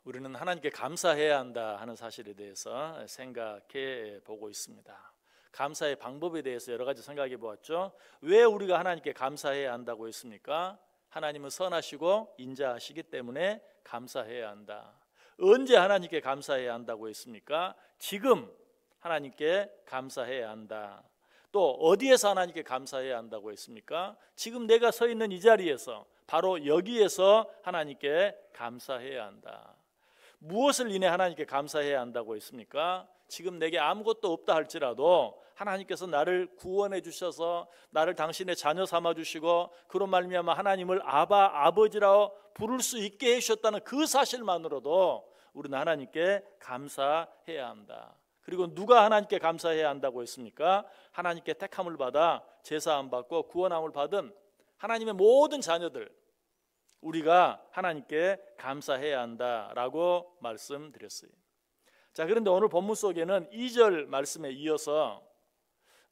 우리는 하나님께 감사해야 한다 하는 사실에 대해서 생각해 보고 있습니다. 감사의 방법에 대해서 여러 가지 생각해 보았죠. 왜 우리가 하나님께 감사해야 한다고 했습니까? 하나님은 선하시고 인자하시기 때문에 감사해야 한다. 언제 하나님께 감사해야 한다고 했습니까? 지금 하나님께 감사해야 한다. 또 어디에서 하나님께 감사해야 한다고 했습니까? 지금 내가 서 있는 이 자리에서, 바로 여기에서 하나님께 감사해야 한다. 무엇을 인해 하나님께 감사해야 한다고 했습니까? 지금 내게 아무것도 없다 할지라도 하나님께서 나를 구원해 주셔서 나를 당신의 자녀 삼아 주시고 그로 말미암아 하나님을 아바, 아버지라고 부를 수 있게 해주셨다는 그 사실만으로도 우리는 하나님께 감사해야 한다. 그리고 누가 하나님께 감사해야 한다고 했습니까? 하나님께 택함을 받아 제사함 받고 구원함을 받은 하나님의 모든 자녀들, 우리가 하나님께 감사해야 한다라고 말씀드렸어요. 자, 그런데 오늘 본문 속에는 2절 말씀에 이어서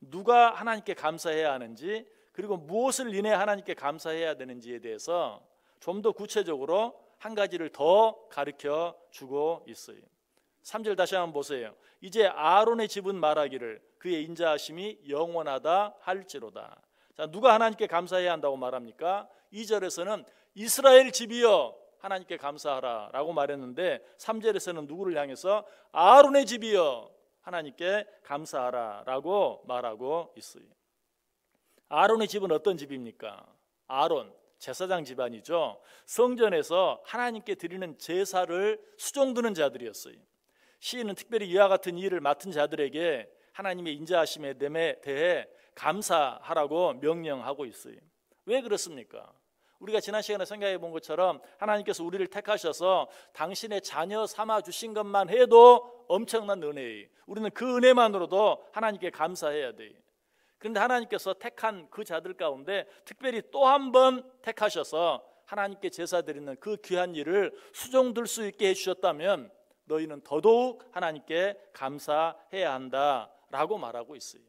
누가 하나님께 감사해야 하는지, 그리고 무엇을 인해 하나님께 감사해야 되는지에 대해서 좀 더 구체적으로 한 가지를 더 가르쳐 주고 있어요. 3절 다시 한번 보세요. 이제 아론의 집은 말하기를 그의 인자하심이 영원하다 할지로다. 자, 누가 하나님께 감사해야 한다고 말합니까? 2절에서는 이스라엘 집이여 하나님께 감사하라 라고 말했는데 3절에서는 누구를 향해서 아론의 집이여 하나님께 감사하라 라고 말하고 있어요. 아론의 집은 어떤 집입니까? 아론, 제사장 집안이죠. 성전에서 하나님께 드리는 제사를 수종드는 자들이었어요. 시인은 특별히 이와 같은 일을 맡은 자들에게 하나님의 인자하심에 대해 감사하라고 명령하고 있어요. 왜 그렇습니까? 우리가 지난 시간에 생각해 본 것처럼 하나님께서 우리를 택하셔서 당신의 자녀 삼아 주신 것만 해도 엄청난 은혜예요. 우리는 그 은혜만으로도 하나님께 감사해야 돼요. 그런데 하나님께서 택한 그 자들 가운데 특별히 또 한 번 택하셔서 하나님께 제사 드리는 그 귀한 일을 수종들 수 있게 해주셨다면 너희는 더더욱 하나님께 감사해야 한다라고 말하고 있어요.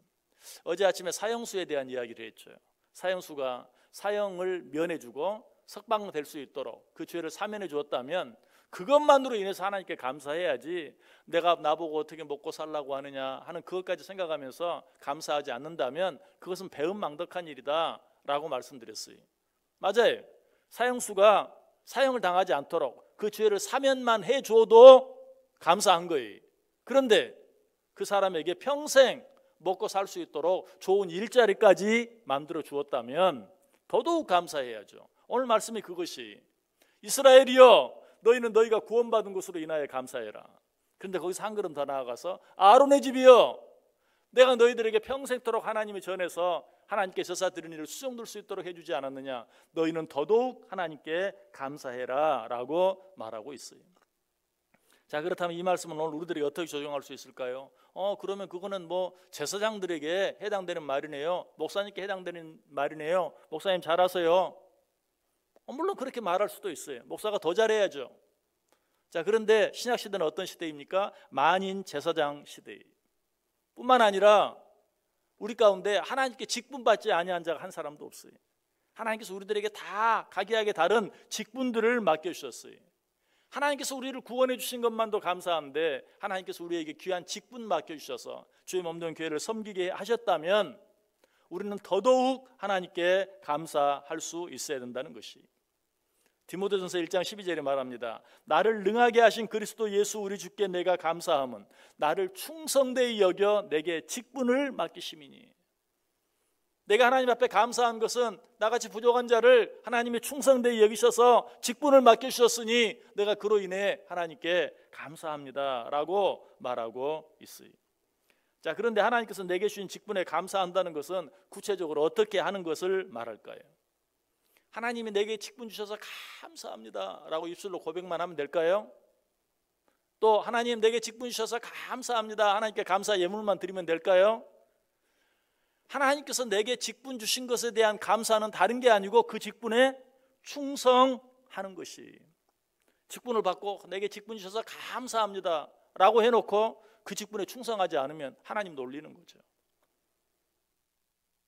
어제 아침에 사형수에 대한 이야기를 했죠. 사형수가 사형을 면해주고 석방될 수 있도록 그 죄를 사면해 주었다면 그것만으로 인해서 하나님께 감사해야지, 내가 나보고 어떻게 먹고 살라고 하느냐 하는 그것까지 생각하면서 감사하지 않는다면 그것은 배은망덕한 일이다 라고 말씀드렸어요. 맞아요. 사형수가 사형을 당하지 않도록 그 죄를 사면만 해줘도 감사한 거예요. 그런데 그 사람에게 평생 먹고 살 수 있도록 좋은 일자리까지 만들어 주었다면 더더욱 감사해야죠. 오늘 말씀이 그것이 이스라엘이여 너희는 너희가 구원받은 것으로 인하여 감사해라. 그런데 거기서 한 걸음 더 나아가서 아론의 집이여 내가 너희들에게 평생토록 하나님의 전에서 하나님께 제사 드리는 일을 수종들 수 있도록 해주지 않았느냐. 너희는 더더욱 하나님께 감사해라 라고 말하고 있어요. 자, 그렇다면 이 말씀은 오늘 우리들이 어떻게 적용할 수 있을까요? 그러면 그거는 뭐 제사장들에게 해당되는 말이네요. 목사님께 해당되는 말이네요. 목사님 잘하세요. 물론 그렇게 말할 수도 있어요. 목사가 더 잘해야죠. 자, 그런데 신약 시대는 어떤 시대입니까? 만인 제사장 시대. 뿐만 아니라 우리 가운데 하나님께 직분받지 아니한 자가 한 사람도 없어요. 하나님께서 우리들에게 다 각기하게 다른 직분들을 맡겨주셨어요. 하나님께서 우리를 구원해 주신 것만도 감사한데 하나님께서 우리에게 귀한 직분 맡겨주셔서 주의 몸된 교회를 섬기게 하셨다면 우리는 더더욱 하나님께 감사할 수 있어야 된다는 것이, 디모데전서 1장 12절에 말합니다. 나를 능하게 하신 그리스도 예수 우리 주께 내가 감사함은 나를 충성되이 여겨 내게 직분을 맡기심이니. 내가 하나님 앞에 감사한 것은 나같이 부족한 자를 하나님이 충성되이 여기셔서 직분을 맡겨주셨으니 내가 그로 인해 하나님께 감사합니다 라고 말하고 있어요. 자, 그런데 하나님께서 내게 주신 직분에 감사한다는 것은 구체적으로 어떻게 하는 것을 말할까요? 하나님이 내게 직분 주셔서 감사합니다 라고 입술로 고백만 하면 될까요? 또 하나님 내게 직분 주셔서 감사합니다, 하나님께 감사 예물만 드리면 될까요? 하나님께서 내게 직분 주신 것에 대한 감사는 다른 게 아니고 그 직분에 충성하는 것이, 직분을 받고 내게 직분 주셔서 감사합니다 라고 해놓고 그 직분에 충성하지 않으면 하나님 놀리는 거죠.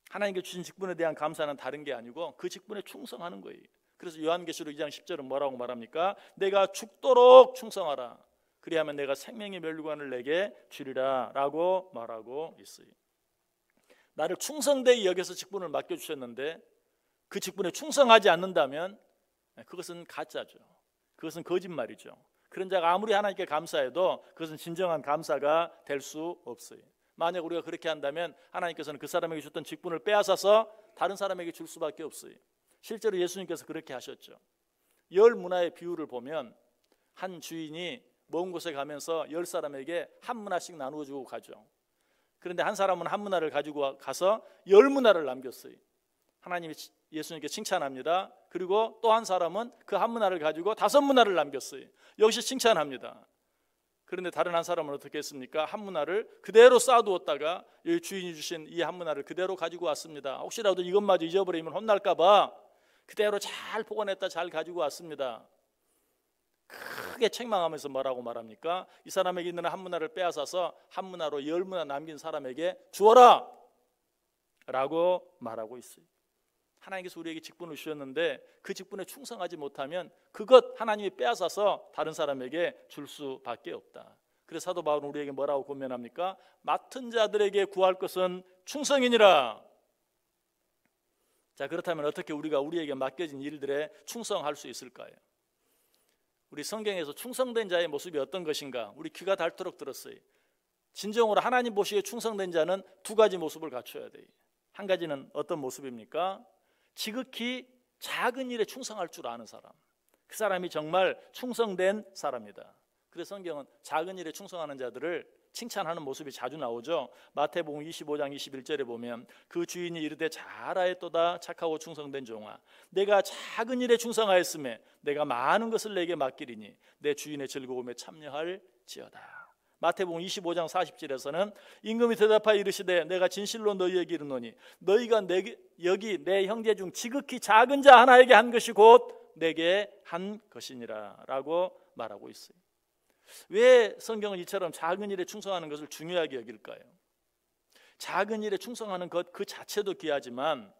하나님께 주신 직분에 대한 감사는 다른 게 아니고 그 직분에 충성하는 거예요. 그래서 요한계시록 2장 10절은 뭐라고 말합니까? 내가 죽도록 충성하라. 그리하면 내가 생명의 면류관을 내게 주리라 라고 말하고 있어요. 나를 충성되이 여겨서 직분을 맡겨주셨는데 그 직분에 충성하지 않는다면 그것은 가짜죠. 그것은 거짓말이죠. 그런 자가 아무리 하나님께 감사해도 그것은 진정한 감사가 될 수 없어요. 만약 우리가 그렇게 한다면 하나님께서는 그 사람에게 줬던 직분을 빼앗아서 다른 사람에게 줄 수밖에 없어요. 실제로 예수님께서 그렇게 하셨죠. 열 문화의 비유를 보면 한 주인이 먼 곳에 가면서 10사람에게 한 문화씩 나누어 주고 가죠. 그런데 한 사람은 한 문화를 가지고 가서 10문화를 남겼어요. 하나님이 예수님께 칭찬합니다. 그리고 또 한 사람은 그 한 문화를 가지고 5문화를 남겼어요. 역시 칭찬합니다. 그런데 다른 한 사람은 어떻게 했습니까? 한 문화를 그대로 쌓아두었다가 여기 주인이 주신 이 한 문화를 그대로 가지고 왔습니다. 혹시라도 이것마저 잊어버리면 혼날까 봐 그대로 잘 보관했다 잘 가지고 왔습니다. 크게 책망하면서 뭐라고 말합니까? 이 사람에게 있는 한 문화를 빼앗아서 한 문화로 10문화 남긴 사람에게 주어라 라고 말하고 있어요. 하나님께서 우리에게 직분을 주셨는데 그 직분에 충성하지 못하면 그것 하나님이 빼앗아서 다른 사람에게 줄 수밖에 없다. 그래서 사도 바울은 우리에게 뭐라고 권면합니까? 맡은 자들에게 구할 것은 충성이니라. 자, 그렇다면 어떻게 우리가 우리에게 맡겨진 일들에 충성할 수 있을까요? 우리 성경에서 충성된 자의 모습이 어떤 것인가? 우리 귀가 닳도록 들었어요. 진정으로 하나님 보시기에 충성된 자는 두 가지 모습을 갖춰야 돼요. 한 가지는 어떤 모습입니까? 지극히 작은 일에 충성할 줄 아는 사람. 그 사람이 정말 충성된 사람이다. 그래서 성경은 작은 일에 충성하는 자들을 칭찬하는 모습이 자주 나오죠. 마태복음 25장 21절에 보면 그 주인이 이르되 잘하였도다 착하고 충성된 종아, 내가 작은 일에 충성하였음에 내가 많은 것을 내게 맡기리니 내 주인의 즐거움에 참여할지어다. 마태복음 25장 40절에서는 임금이 대답하여 이르시되 내가 진실로 너희에게 이르노니 너희가 여기 내 형제 중 지극히 작은 자 하나에게 한 것이 곧 내게 한 것이니라 라고 말하고 있어요. 왜 성경은 이처럼 작은 일에 충성하는 것을 중요하게 여길까요? 작은 일에 충성하는 것 그 자체도 귀하지만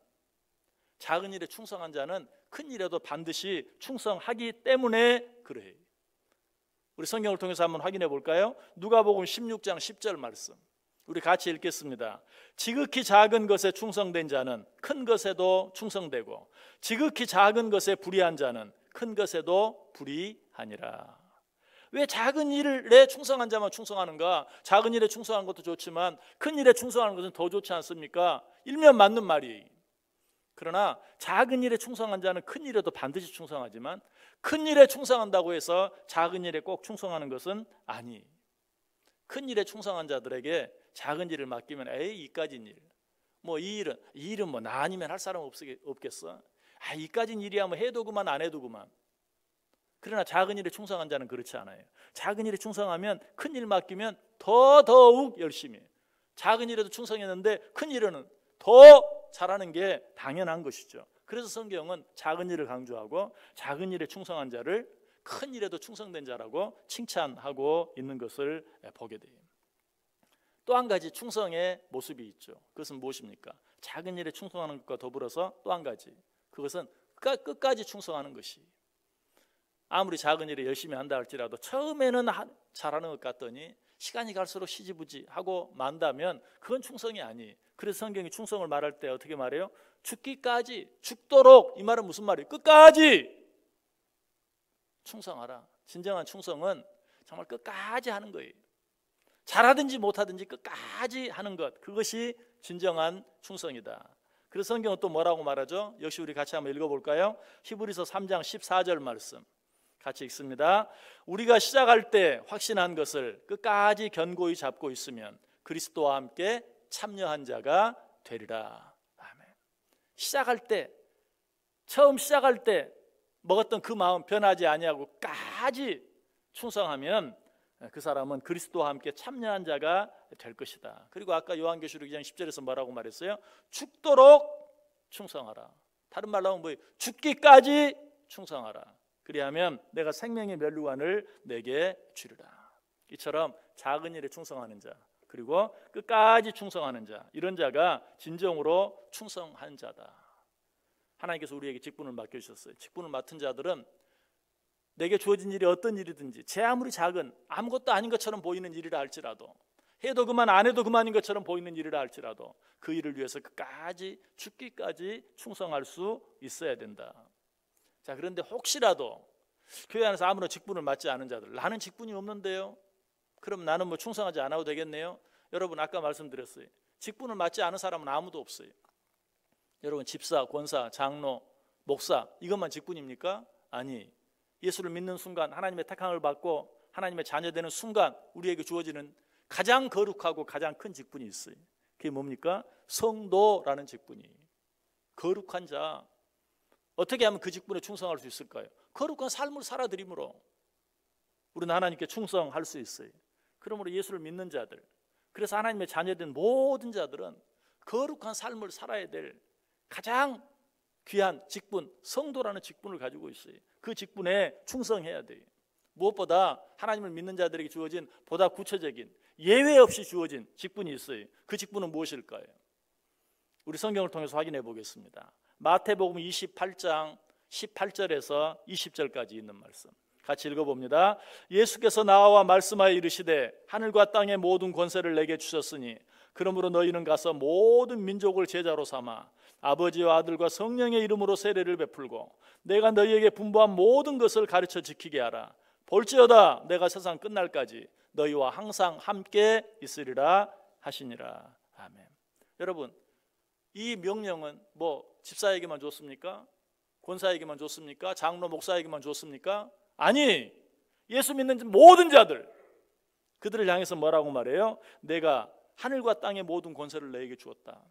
작은 일에 충성한 자는 큰 일에도 반드시 충성하기 때문에 그래요. 우리 성경을 통해서 한번 확인해 볼까요? 누가복음 16장 10절 말씀 우리 같이 읽겠습니다. 지극히 작은 것에 충성된 자는 큰 것에도 충성되고 지극히 작은 것에 불의한 자는 큰 것에도 불의하니라. 왜 작은 일에 충성한 자만 충성하는가? 작은 일에 충성하는 것도 좋지만 큰 일에 충성하는 것은 더 좋지 않습니까? 일면 맞는 말이. 그러나 작은 일에 충성한 자는 큰 일에도 반드시 충성하지만 큰 일에 충성한다고 해서 작은 일에 꼭 충성하는 것은 아니. 큰 일에 충성한 자들에게 작은 일을 맡기면 에이 이까진 일, 뭐 이 일은 뭐 나 아니면 할 사람 없겠어? 아 이까진 일이야 뭐 해도 그만 안 해도 그만. 그러나 작은 일에 충성한 자는 그렇지 않아요. 작은 일에 충성하면 큰 일 맡기면 더욱 열심히 해요. 작은 일에도 충성했는데 큰 일에는 더 잘하는 게 당연한 것이죠. 그래서 성경은 작은 일을 강조하고 작은 일에 충성한 자를 큰 일에도 충성된 자라고 칭찬하고 있는 것을 보게 돼요. 또 한 가지 충성의 모습이 있죠. 그것은 무엇입니까? 작은 일에 충성하는 것과 더불어서 또 한 가지, 그것은 끝까지 충성하는 것이. 아무리 작은 일에 열심히 한다 할지라도 처음에는 잘하는 것 같더니 시간이 갈수록 시지부지하고 만다면 그건 충성이 아니에요. 그래서 성경이 충성을 말할 때 어떻게 말해요? 죽기까지, 죽도록. 이 말은 무슨 말이에요? 끝까지 충성하라. 진정한 충성은 정말 끝까지 하는 거예요. 잘하든지 못하든지 끝까지 하는 것, 그것이 진정한 충성이다. 그래서 성경은 또 뭐라고 말하죠? 역시 우리 같이 한번 읽어볼까요? 히브리서 3장 14절 말씀 같이 읽습니다. 우리가 시작할 때 확신한 것을 끝까지 견고히 잡고 있으면 그리스도와 함께 참여한 자가 되리라. 아멘. 시작할 때, 처음 시작할 때 먹었던 그 마음 변하지 아니하고 끝까지 충성하면 그 사람은 그리스도와 함께 참여한 자가 될 것이다. 그리고 아까 요한계시록 2장 10절에서 뭐라고 말했어요? 죽도록 충성하라. 다른 말로 하면 뭐예요? 죽기까지 충성하라. 그리하면 내가 생명의 면류관을 내게 주리라. 이처럼 작은 일에 충성하는 자, 그리고 끝까지 충성하는 자, 이런 자가 진정으로 충성한 자다. 하나님께서 우리에게 직분을 맡겨주셨어요. 직분을 맡은 자들은 내게 주어진 일이 어떤 일이든지 제 아무리 작은 아무것도 아닌 것처럼 보이는 일이라 할지라도, 해도 그만 안 해도 그만인 것처럼 보이는 일이라 할지라도 그 일을 위해서 끝까지 죽기까지 충성할 수 있어야 된다. 자, 그런데 혹시라도 교회 안에서 아무런 직분을 맡지 않은 자들, 나는 직분이 없는데요, 그럼 나는 뭐 충성하지 않아도 되겠네요. 여러분, 아까 말씀드렸어요. 직분을 맡지 않은 사람은 아무도 없어요. 여러분, 집사, 권사, 장로, 목사 이것만 직분입니까? 아니, 예수를 믿는 순간, 하나님의 택함을 받고 하나님의 자녀되는 순간 우리에게 주어지는 가장 거룩하고 가장 큰 직분이 있어요. 그게 뭡니까? 성도라는 직분이. 거룩한 자. 어떻게 하면 그 직분에 충성할 수 있을까요? 거룩한 삶을 살아드림으로 우리는 하나님께 충성할 수 있어요. 그러므로 예수를 믿는 자들, 그래서 하나님의 자녀된 모든 자들은 거룩한 삶을 살아야 될 가장 귀한 직분, 성도라는 직분을 가지고 있어요. 그 직분에 충성해야 돼요. 무엇보다 하나님을 믿는 자들에게 주어진 보다 구체적인, 예외 없이 주어진 직분이 있어요. 그 직분은 무엇일까요? 우리 성경을 통해서 확인해 보겠습니다. 마태복음 28장 18절에서 20절까지 있는 말씀 같이 읽어봅니다. 예수께서 나와 말씀하여 이르시되 하늘과 땅의 모든 권세를 내게 주셨으니 그러므로 너희는 가서 모든 민족을 제자로 삼아 아버지와 아들과 성령의 이름으로 세례를 베풀고 내가 너희에게 분부한 모든 것을 가르쳐 지키게 하라. 볼지어다 내가 세상 끝날까지 너희와 항상 함께 있으리라 하시니라. 아멘. 여러분, 이 명령은 뭐 집사에게만 줬습니까? 권사에게만 줬습니까? 장로 목사에게만 줬습니까? 아니, 예수 믿는 모든 자들, 그들을 향해서 뭐라고 말해요? 내가 하늘과 땅의 모든 권세를 너에게 주었다.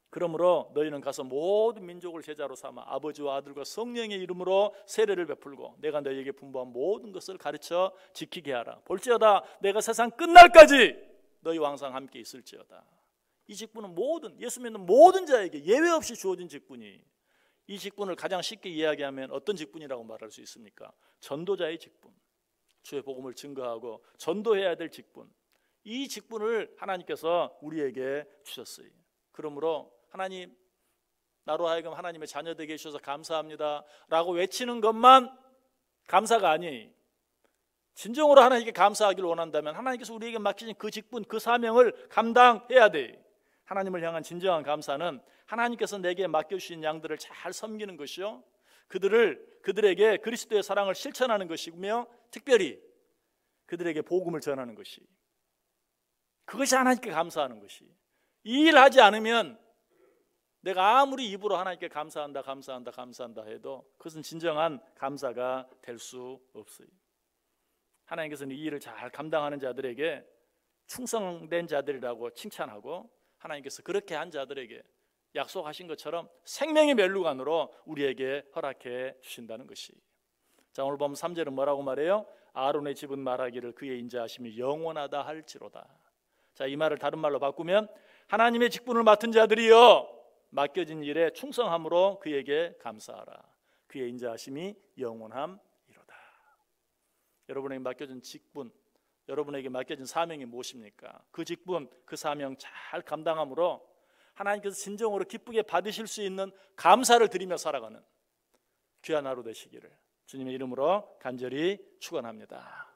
그러므로 너희는 가서 모든 민족을 제자로 삼아 아버지와 아들과 성령의 이름으로 세례를 베풀고 내가 너희에게 분부한 모든 것을 가르쳐 지키게 하라. 볼지어다 내가 세상 끝날까지 너희와 항상 함께 있을지어다. 이 직분은 모든 예수 믿는 모든 자에게 예외 없이 주어진 직분이, 이 직분을 가장 쉽게 이야기하면 어떤 직분이라고 말할 수 있습니까? 전도자의 직분, 주의 복음을 증거하고 전도해야 될 직분, 이 직분을 하나님께서 우리에게 주셨어요. 그러므로 하나님, 나로 하여금 하나님의 자녀 되게 해주셔서 감사합니다 라고 외치는 것만 감사가 아니에요. 진정으로 하나님께 감사하기를 원한다면 하나님께서 우리에게 맡기신 그 직분, 그 사명을 감당해야 돼요. 하나님을 향한 진정한 감사는 하나님께서 내게 맡겨주신 양들을 잘 섬기는 것이요, 그들에게 그리스도의 사랑을 실천하는 것이며 특별히 그들에게 복음을 전하는 것이, 그것이 하나님께 감사하는 것이. 이 일 하지 않으면 내가 아무리 입으로 하나님께 감사한다 해도 그것은 진정한 감사가 될 수 없어요. 하나님께서는 이 일을 잘 감당하는 자들에게 충성된 자들이라고 칭찬하고 하나님께서 그렇게 한 자들에게 약속하신 것처럼 생명의 멸루관으로 우리에게 허락해 주신다는 것이. 자, 오늘 보면 3절은 뭐라고 말해요? 아론의 집은 말하기를 그의 인자하심이 영원하다 할지로다. 자, 이 말을 다른 말로 바꾸면 하나님의 직분을 맡은 자들이여 맡겨진 일에 충성함으로 그에게 감사하라. 그의 인자하심이 영원함이로다. 여러분에게 맡겨진 직분, 여러분에게 맡겨진 사명이 무엇입니까? 그 직분, 그 사명 잘 감당함으로 하나님께서 진정으로 기쁘게 받으실 수 있는 감사를 드리며 살아가는 귀한 하루 되시기를 주님의 이름으로 간절히 축원합니다.